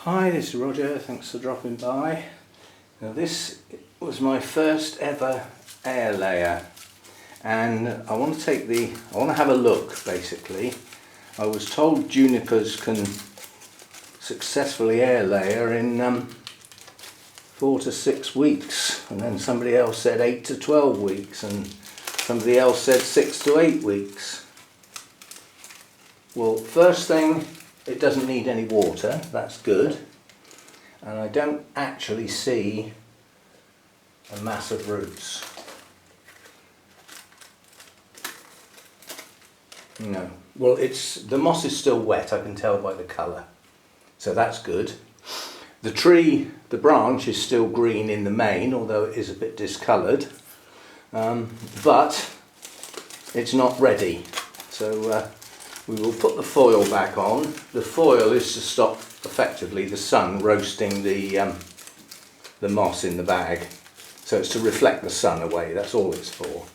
Hi, this is Roger, thanks for dropping by. Now this was my first ever air layer, and I want to have a look basically. I was told junipers can successfully air layer in 4 to 6 weeks, and then somebody else said 8 to 12 weeks, and somebody else said 6 to 8 weeks. Well, first thing, it doesn't need any water, that's good, and I don't actually see a mass of roots. No, well, the moss is still wet, I can tell by the colour, so that's good. The tree, the branch is still green in the main, although it is a bit discoloured, but it's not ready, so we will put the foil back on. The foil is to stop effectively the sun roasting the moss in the bag. So it's to reflect the sun away, that's all it's for.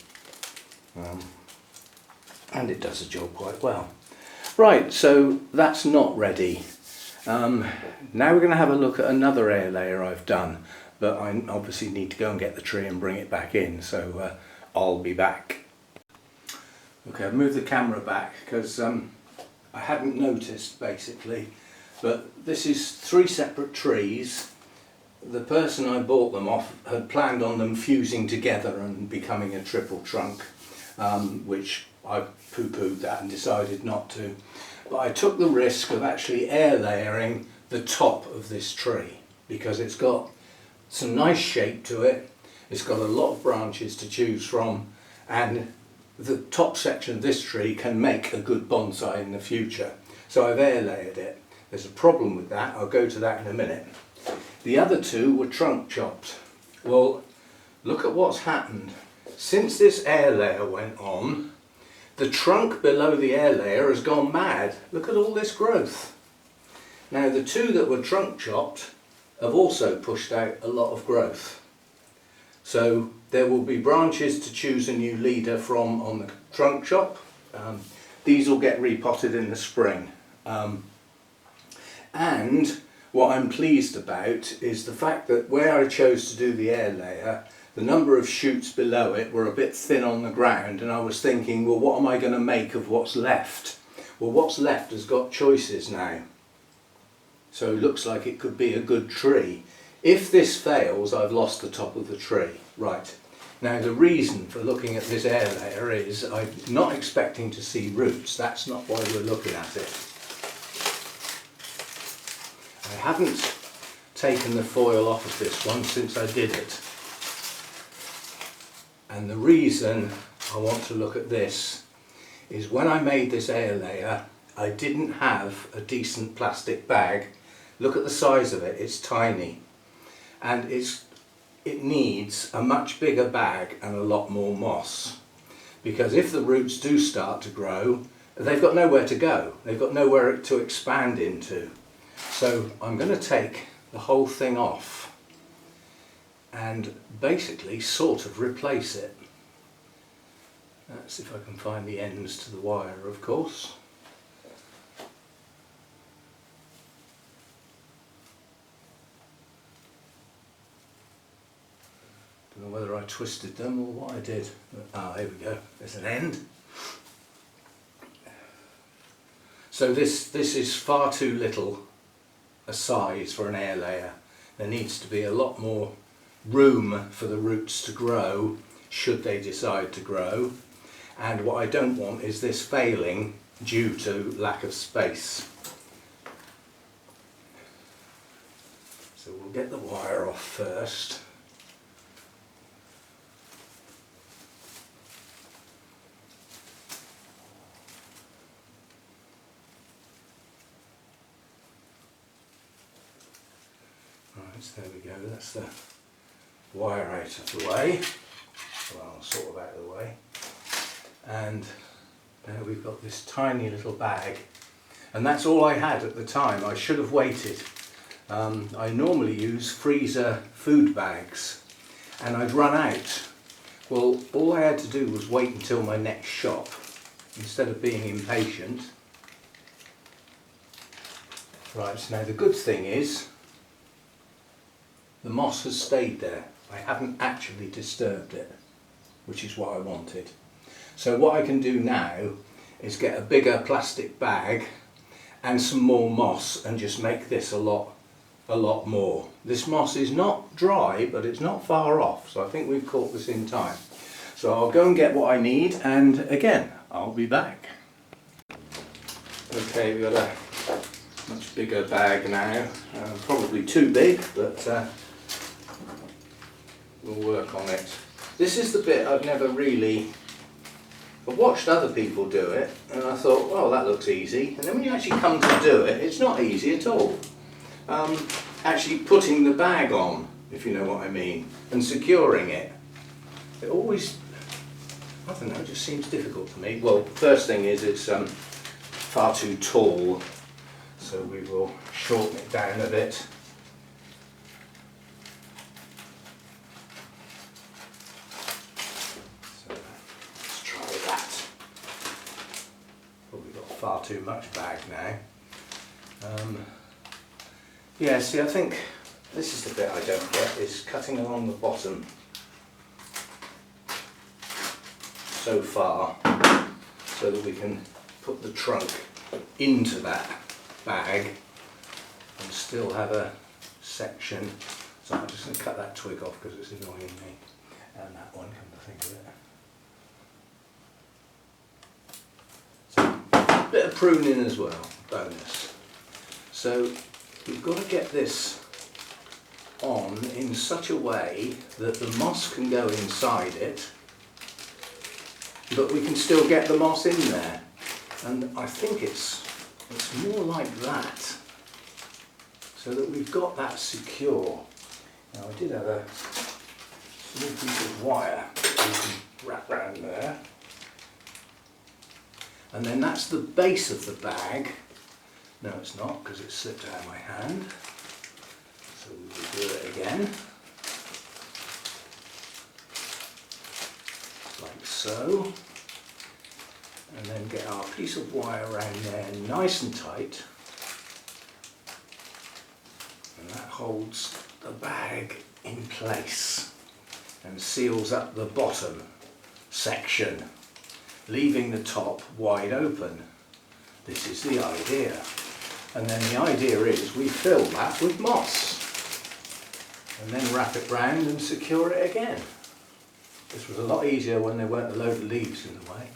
And it does the job quite well. Right, so that's not ready. Now we're going to have a look at another air layer I've done, but I obviously need to go and get the tree and bring it back in, so I'll be back. Okay, I've moved the camera back because I hadn't noticed basically, but this is 3 separate trees. The person I bought them off had planned on them fusing together and becoming a triple trunk, which I poo-pooed that and decided not to. But I took the risk of actually air layering the top of this tree because it's got some nice shape to it, it's got a lot of branches to choose from, and the top section of this tree can make a good bonsai in the future. So I've air layered it. There's a problem with that, I'll go to that in a minute. The other 2 were trunk chopped. Well, look at what's happened. Since this air layer went on, the trunk below the air layer has gone mad. Look at all this growth. Now the 2 that were trunk chopped have also pushed out a lot of growth. So there will be branches to choose a new leader from on the trunk chop. These will get repotted in the spring. And what I'm pleased about is the fact that where I chose to do the air layer, the number of shoots below it were a bit thin on the ground, and I was thinking, well, what am I going to make of what's left? Well, what's left has got choices now. So it looks like it could be a good tree. If this fails, I've lost the top of the tree. Right. Now the reason for looking at this air layer is I'm not expecting to see roots. That's not why we're looking at it. I haven't taken the foil off of this one since I did it. And the reason I want to look at this is when I made this air layer, I didn't have a decent plastic bag. Look at the size of it, it's tiny. And it needs a much bigger bag and a lot more moss. Because if the roots do start to grow, they've got nowhere to go. They've got nowhere to expand into. So I'm going to take the whole thing off and basically sort of replace it. Let's see if I can find the ends to the wire, of course. Don't know whether I twisted them or what I did. Here we go, there's an end. So this is far too little a size for an air layer. There needs to be a lot more room for the roots to grow, should they decide to grow. And what I don't want is this failing due to lack of space. So we'll get the wire off first. Right, so there we go, that's the wire out of the way, well, sort of out of the way, and now we've got this tiny little bag, and that's all I had at the time. I should have waited. I normally use freezer food bags, and I'd run out. Well, all I had to do was wait until my next shop, instead of being impatient. Right, so now the good thing is the moss has stayed there. I haven't actually disturbed it, which is what I wanted. So what I can do now is get a bigger plastic bag and some more moss and just make this a lot more. This moss is not dry, but it's not far off, so I think we've caught this in time. So I'll go and get what I need, and again, I'll be back. Okay, we've got a much bigger bag now, probably too big, but we'll work on it. This is the bit I've watched other people do it, and I thought, well, that looks easy. And then when you actually come to do it, it's not easy at all. Actually putting the bag on, if you know what I mean, and securing it. It always, I don't know, it just seems difficult to me. Well, first thing is it's far too tall, so we will shorten it down a bit. So let's try that. Probably got far too much bag now. Yeah, see, I think this is the bit I don't get, is cutting along the bottom so far so that we can put the trunk into that bag and still have a section. So I'm just going to cut that twig off because it's annoying me, and that one, come to think of it. So a bit of pruning as well, bonus. So we've got to get this on in such a way that the moss can go inside it, but we can still get the moss in there. And I think it's more like that, so that we've got that secure. Now I did have a small piece of wire that we can wrap around there, and then that's the base of the bag. No, it's not, because it slipped out of my hand. So we will do it again. Like so. And then get our piece of wire around there nice and tight. And that holds the bag in place and seals up the bottom section, leaving the top wide open. This is the idea. And then the idea is we fill that with moss and then wrap it round and secure it again. This was a lot easier when there weren't a load of leaves in the way.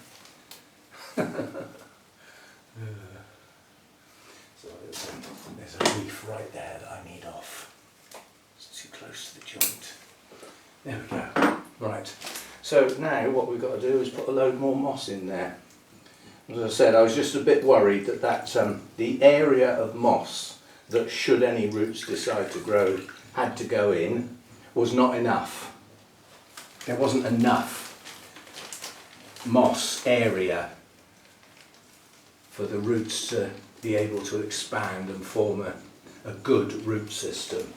So there's a leaf right there that I need off. It's too close to the joint. There we go. Right. So now what we've got to do is put a load more moss in there. As I said, I was just a bit worried that the area of moss that, should any roots decide to grow, had to go in, was not enough. There wasn't enough moss area for the roots to be able to expand and form a good root system.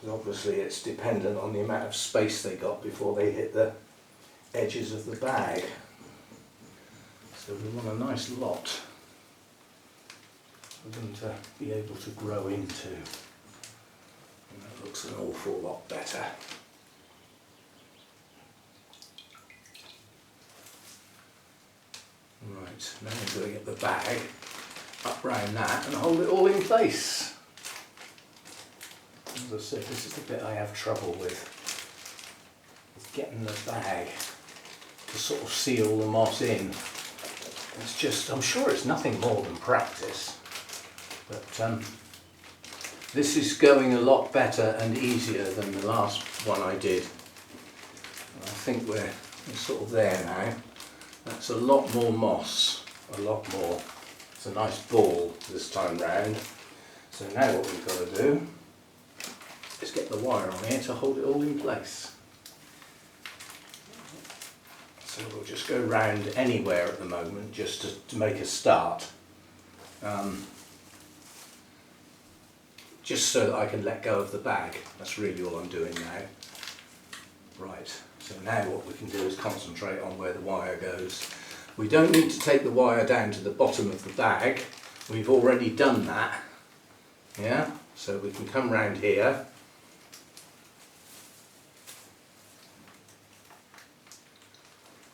Obviously it's dependent on the amount of space they got before they hit the edges of the bag. So we want a nice lot for them to be able to grow into. And that looks an awful lot better. Right, now we're going to get the bag up round that and hold it all in place. As I said, this is the bit I have trouble with, is getting the bag to sort of seal the moss in. It's just, I'm sure it's nothing more than practice, but this is going a lot better and easier than the last one I did. I think we're sort of there now. That's a lot more moss, a lot more. It's a nice ball this time round. So now what we've got to do is get the wire on here to hold it all in place. So we'll just go round anywhere at the moment just to make a start. Just so that I can let go of the bag. That's really all I'm doing now. Right, so now what we can do is concentrate on where the wire goes. We don't need to take the wire down to the bottom of the bag. we've already done that. Yeah, so we can come round here.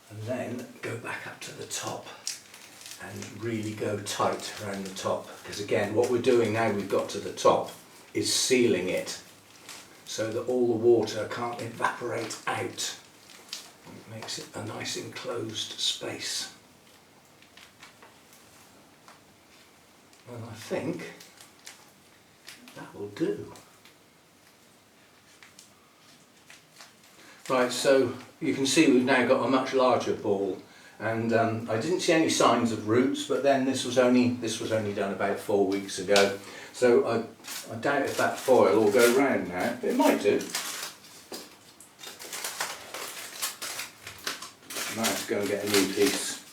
And then go back up to the top and really go tight around the top, because again what we're doing now we've got to the top is sealing it so that all the water can't evaporate out. It makes it a nice enclosed space. And I think that will do. Right, so you can see we've now got a much larger ball, and I didn't see any signs of roots, but then this was only done about 4 weeks ago, so I doubt if that foil will go round now. It might do. I might have to go and get a new piece,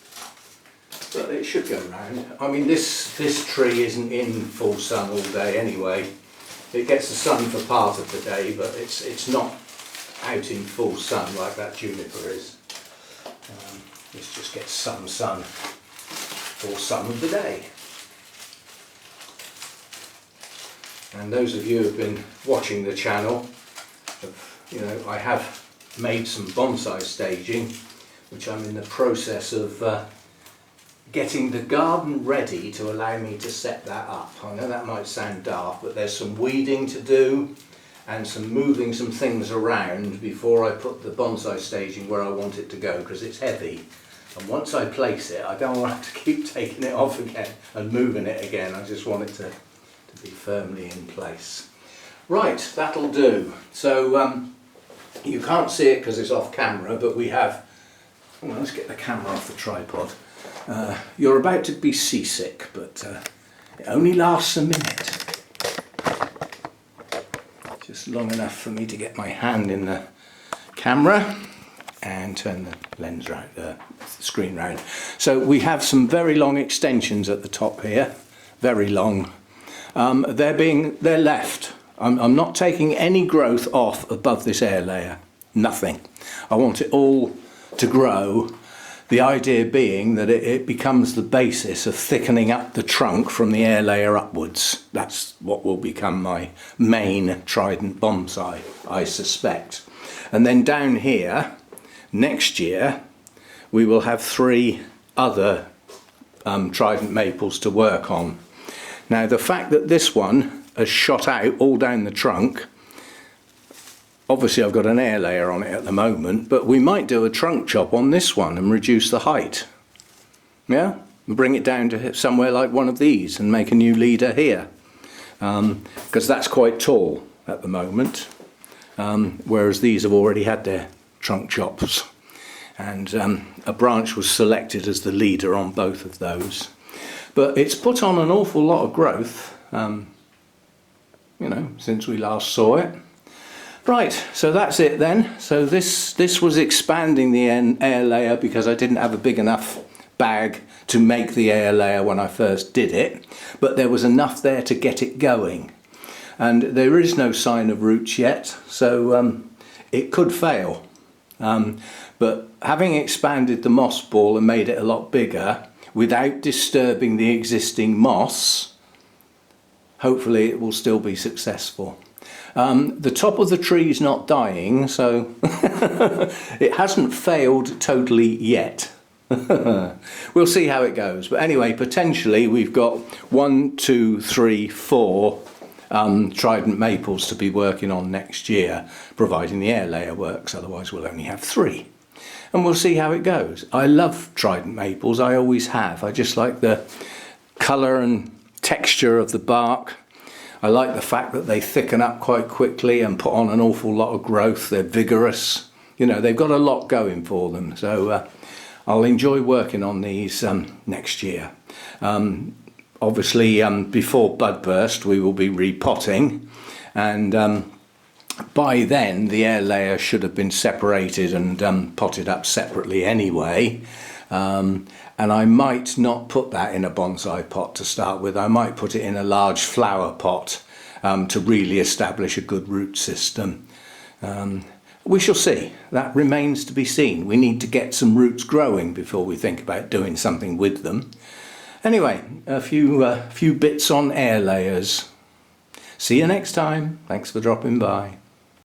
but it should go round. I mean, this tree isn't in full sun all day anyway. It gets the sun for part of the day, but it's not out in full sun like that juniper is. This just gets some sun for some of the day. And those of you who have been watching the channel, I have made some bonsai staging, which I'm in the process of getting the garden ready to allow me to set that up. I know that might sound daft, but there's some weeding to do and some moving some things around before I put the bonsai staging where I want it to go, because it's heavy. And once I place it, I don't want to have to keep taking it off again and moving it again. I just want it to be firmly in place. Right, that'll do. So you can't see it because it's off camera, but we have, well, let's get the camera off the tripod. You're about to be seasick, but it only lasts a minute. Just long enough for me to get my hand in the camera and turn the lens round, the screen round. So we have some very long extensions at the top here, very long. They're left. I'm not taking any growth off above this air layer, nothing. I want it all to grow. The idea being that it becomes the basis of thickening up the trunk from the air layer upwards. That's what will become my main Trident bonsai, I suspect. And then down here, next year, we will have 3 other Trident maples to work on. Now, the fact that this one has shot out all down the trunk, obviously I've got an air layer on it at the moment, but we might do a trunk chop on this one and reduce the height. Yeah? And bring it down to somewhere like one of these and make a new leader here. Because that's quite tall at the moment, whereas these have already had their trunk chops. And a branch was selected as the leader on both of those. But it's put on an awful lot of growth, since we last saw it. Right, so that's it then. So this was expanding the air layer because I didn't have a big enough bag to make the air layer when I first did it, but there was enough there to get it going. And there is no sign of roots yet, so it could fail. But having expanded the moss ball and made it a lot bigger without disturbing the existing moss, hopefully it will still be successful. The top of the tree is not dying, so it hasn't failed totally yet. We'll see how it goes. But anyway, potentially we've got 1, 2, 3, 4 Trident maples to be working on next year, providing the air layer works. Otherwise we'll only have 3. And we'll see how it goes. I love Trident maples, I always have. I just like the colour and texture of the bark. I like the fact that they thicken up quite quickly and put on an awful lot of growth. They're vigorous. They've got a lot going for them. So I'll enjoy working on these next year. Obviously, before bud burst, we will be repotting. And by then, the air layer should have been separated and potted up separately anyway. And I might not put that in a bonsai pot to start with. I might put it in a large flower pot to really establish a good root system. We shall see. That remains to be seen. We need to get some roots growing before we think about doing something with them. Anyway, a few bits on air layers. See you next time. Thanks for dropping by.